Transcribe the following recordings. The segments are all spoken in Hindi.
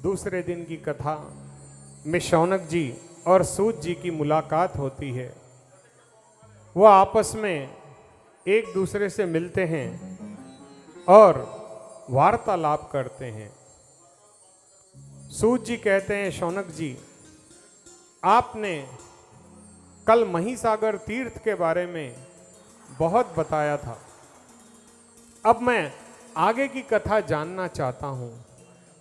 दूसरे दिन की कथा में शौनक जी और सूत जी की मुलाकात होती है। वह आपस में एक दूसरे से मिलते हैं और वार्तालाप करते हैं। सूत जी कहते हैं, शौनक जी, आपने कल महिसागर तीर्थ के बारे में बहुत बताया था। अब मैं आगे की कथा जानना चाहता हूं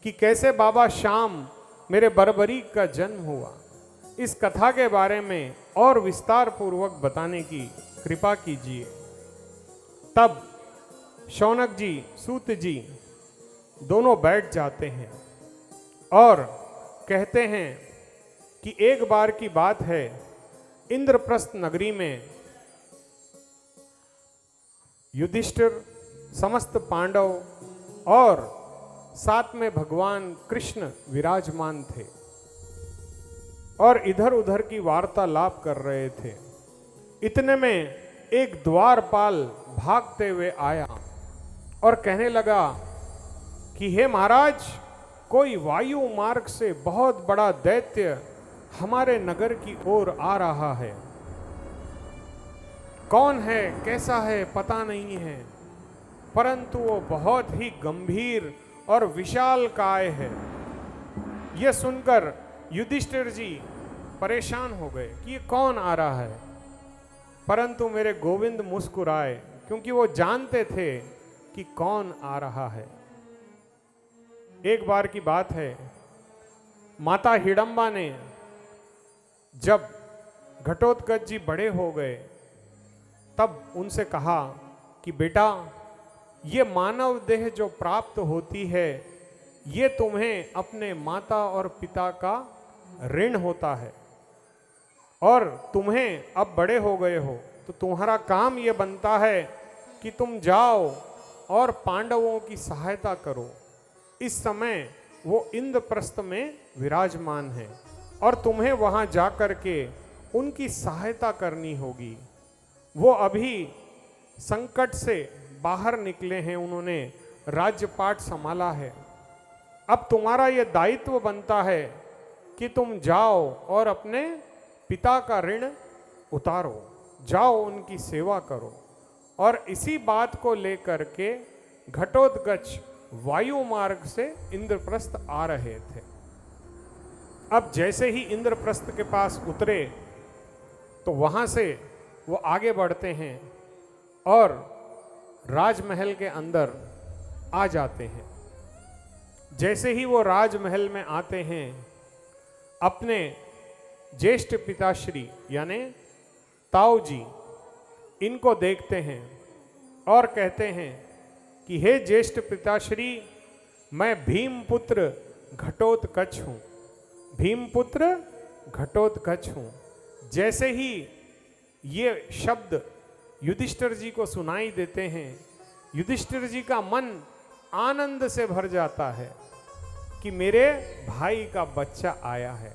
कि कैसे बाबा श्याम मेरे बरबरी का जन्म हुआ। इस कथा के बारे में और विस्तार पूर्वक बताने की कृपा कीजिए। तब शौनक जी, सूत जी दोनों बैठ जाते हैं और कहते हैं कि एक बार की बात है, इंद्रप्रस्थ नगरी में युधिष्ठिर, समस्त पांडव और साथ में भगवान कृष्ण विराजमान थे और इधर उधर की वार्तालाप कर रहे थे। इतने में एक द्वारपाल भागते हुए आया और कहने लगा कि हे महाराज, कोई वायु मार्ग से बहुत बड़ा दैत्य हमारे नगर की ओर आ रहा है। कौन है, कैसा है, पता नहीं है, परंतु वो बहुत ही गंभीर और विशाल काय है। यह सुनकर युधिष्ठिर जी परेशान हो गए कि ये कौन आ रहा है, परंतु मेरे गोविंद मुस्कुराए, क्योंकि वो जानते थे कि कौन आ रहा है। एक बार की बात है, माता हिडंबा ने जब घटोत्कच जी बड़े हो गए तब उनसे कहा कि बेटा, ये मानव देह जो प्राप्त होती है, ये तुम्हें अपने माता और पिता का ऋण होता है और तुम्हें अब बड़े हो गए हो तो तुम्हारा काम ये बनता है कि तुम जाओ और पांडवों की सहायता करो। इस समय वो इंद्रप्रस्थ में विराजमान है और तुम्हें वहां जाकर के उनकी सहायता करनी होगी। वो अभी संकट से बाहर निकले हैं, उन्होंने राज्यपाट संभाला है। अब तुम्हारा यह दायित्व बनता है कि तुम जाओ और अपने पिता का ऋण उतारो, जाओ उनकी सेवा करो। और इसी बात को लेकर के घटोत्कच वायु मार्ग से इंद्रप्रस्थ आ रहे थे। अब जैसे ही इंद्रप्रस्थ के पास उतरे तो वहां से वो आगे बढ़ते हैं और राजमहल के अंदर आ जाते हैं। जैसे ही वो राजमहल में आते हैं, अपने ज्येष्ठ पिताश्री यानी ताऊ जी इनको देखते हैं और कहते हैं कि हे ज्येष्ठ पिताश्री, मैं भीमपुत्र घटोत्कच हूँ, भीमपुत्र घटोत्कच हूँ। जैसे ही ये शब्द युधिष्ठिर जी को सुनाई देते हैं, युधिष्ठिर जी का मन आनंद से भर जाता है कि मेरे भाई का बच्चा आया है।